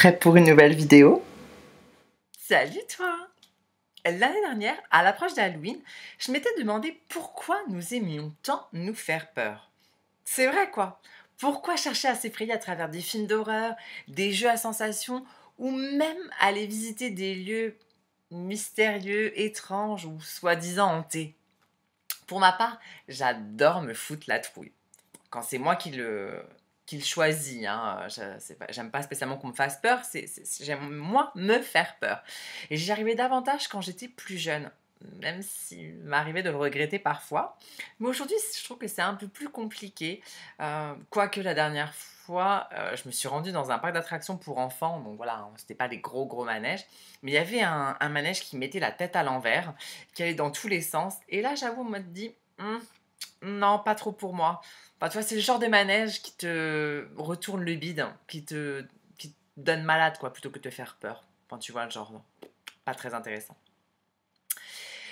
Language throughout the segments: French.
Prêt pour une nouvelle vidéo? Salut toi! L'année dernière, à l'approche d'Halloween, je m'étais demandé pourquoi nous aimions tant nous faire peur. C'est vrai quoi! Pourquoi chercher à s'effrayer à travers des films d'horreur, des jeux à sensations, ou même aller visiter des lieux mystérieux, étranges ou soi-disant hantés? Pour ma part, j'adore me foutre la trouille. Quand c'est moi qui le choisis, hein, j'aime pas spécialement qu'on me fasse peur, j'aime moi me faire peur. Et j'y arrivais davantage quand j'étais plus jeune, même s'il m'arrivait de le regretter parfois. Mais aujourd'hui, je trouve que c'est un peu plus compliqué. Quoique la dernière fois, je me suis rendue dans un parc d'attractions pour enfants, donc voilà, hein, c'était pas des gros gros manèges, mais il y avait un manège qui mettait la tête à l'envers, qui allait dans tous les sens. Et là, j'avoue, on m'a dit, non, pas trop pour moi. Enfin, tu vois, c'est le genre de manège qui te retourne le bide, hein, qui te donne malade, quoi, plutôt que de te faire peur. Enfin, tu vois, le genre, pas très intéressant.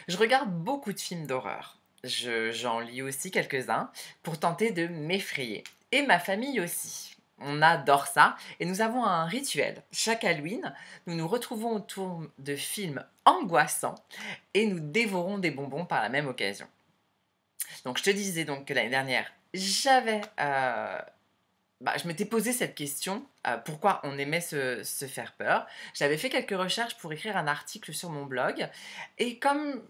Je regarde beaucoup de films d'horreur. J'en lis aussi quelques-uns pour tenter de m'effrayer. Et ma famille aussi. On adore ça et nous avons un rituel. Chaque Halloween, nous nous retrouvons autour de films angoissants et nous dévorons des bonbons par la même occasion. Donc, je te disais donc que l'année dernière, je m'étais posé cette question, pourquoi on aimait se faire peur. J'avais fait quelques recherches pour écrire un article sur mon blog. Et comme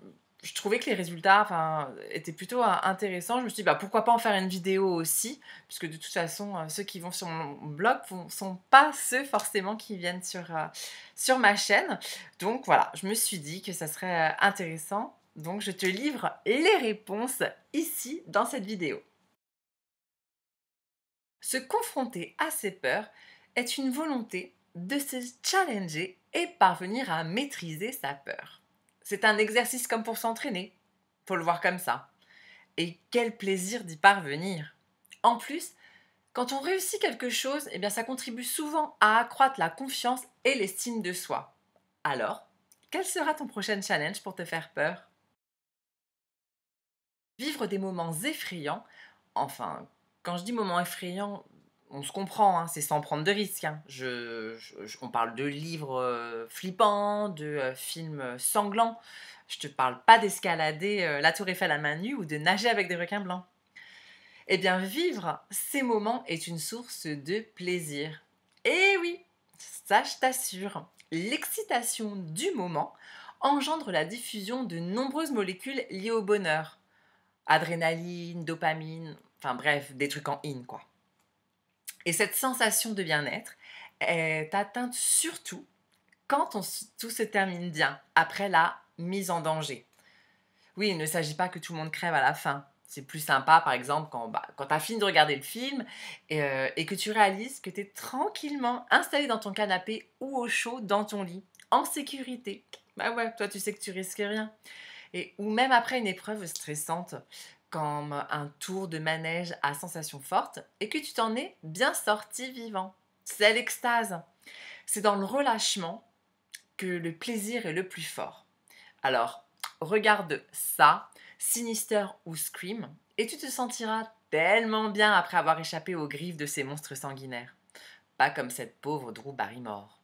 je trouvais que les résultats étaient plutôt intéressants, je me suis dit, pourquoi pas en faire une vidéo aussi, puisque de toute façon, ceux qui vont sur mon blog ne sont pas ceux forcément qui viennent sur ma chaîne. Donc voilà, je me suis dit que ça serait intéressant. Donc je te livre les réponses ici dans cette vidéo. Se confronter à ses peurs est une volonté de se challenger et parvenir à maîtriser sa peur. C'est un exercice comme pour s'entraîner, faut le voir comme ça. Et quel plaisir d'y parvenir. En plus, quand on réussit quelque chose, eh bien ça contribue souvent à accroître la confiance et l'estime de soi. Alors, quel sera ton prochain challenge pour te faire peur? Vivre des moments effrayants, enfin, quand je dis moments effrayants, on se comprend, hein, c'est sans prendre de risques, hein. On parle de livres flippants, de films sanglants. Je te parle pas d'escalader la Tour Eiffel à main nue ou de nager avec des requins blancs. Eh bien, vivre ces moments est une source de plaisir. Et oui, ça je t'assure, l'excitation du moment engendre la diffusion de nombreuses molécules liées au bonheur. Adrénaline, dopamine, enfin bref, des trucs en in quoi. Et cette sensation de bien-être est atteinte surtout quand tout se termine bien, après la mise en danger. Oui, il ne s'agit pas que tout le monde crève à la fin. C'est plus sympa, par exemple, quand tu as fini de regarder le film et que tu réalises que tu es tranquillement installé dans ton canapé ou au chaud dans ton lit, en sécurité. Bah ouais, toi tu sais que tu risques rien. Ou même après une épreuve stressante, comme un tour de manège à sensations fortes, et que tu t'en es bien sorti vivant. C'est l'extase. C'est dans le relâchement que le plaisir est le plus fort. Alors, regarde ça, Sinister ou Scream, et tu te sentiras tellement bien après avoir échappé aux griffes de ces monstres sanguinaires. Pas comme cette pauvre Drew Barrymore.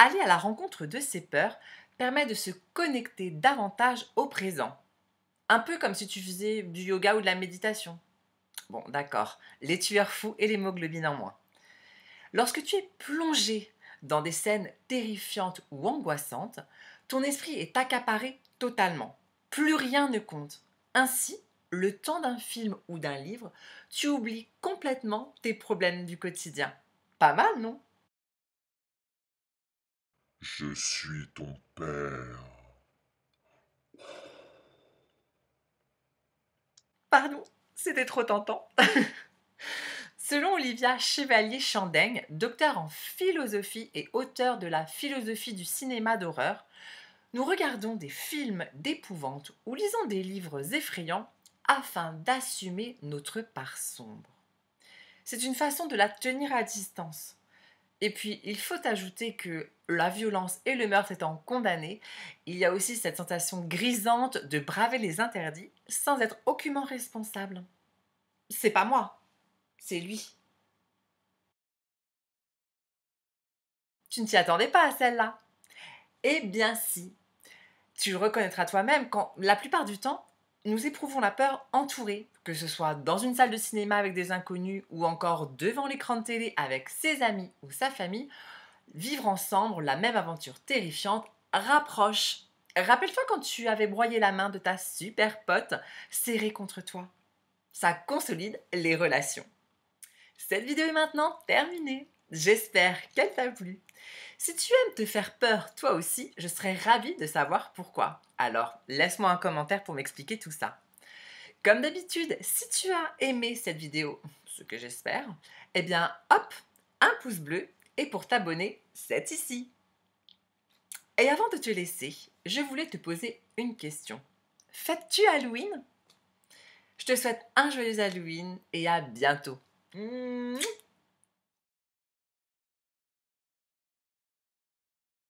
Aller à la rencontre de ses peurs permet de se connecter davantage au présent. Un peu comme si tu faisais du yoga ou de la méditation. Bon, d'accord, les tueurs fous et l'hémoglobine en moins. Lorsque tu es plongé dans des scènes terrifiantes ou angoissantes, ton esprit est accaparé totalement. Plus rien ne compte. Ainsi, le temps d'un film ou d'un livre, tu oublies complètement tes problèmes du quotidien. Pas mal, non? Je suis ton père. Pardon, c'était trop tentant. Selon Olivia Chevalier-Chandaigne, docteur en philosophie et auteur de la philosophie du cinéma d'horreur, nous regardons des films d'épouvante ou lisons des livres effrayants afin d'assumer notre part sombre. C'est une façon de la tenir à distance. Et puis, il faut ajouter que la violence et le meurtre étant condamnés, il y a aussi cette sensation grisante de braver les interdits sans être aucunement responsable. C'est pas moi, c'est lui. Tu ne t'y attendais pas à celle-là? Eh bien si, tu le reconnaîtras toi-même quand, la plupart du temps, nous éprouvons la peur entourés, que ce soit dans une salle de cinéma avec des inconnus ou encore devant l'écran de télé avec ses amis ou sa famille. Vivre ensemble la même aventure terrifiante rapproche. Rappelle-toi quand tu avais broyé la main de ta super pote serrée contre toi. Ça consolide les relations. Cette vidéo est maintenant terminée. J'espère qu'elle t'a plu. Si tu aimes te faire peur toi aussi, je serais ravie de savoir pourquoi. Alors, laisse-moi un commentaire pour m'expliquer tout ça. Comme d'habitude, si tu as aimé cette vidéo, ce que j'espère, eh bien, hop, un pouce bleu, et pour t'abonner, c'est ici. Et avant de te laisser, je voulais te poser une question. Fêtes-tu Halloween? Je te souhaite un joyeux Halloween et à bientôt.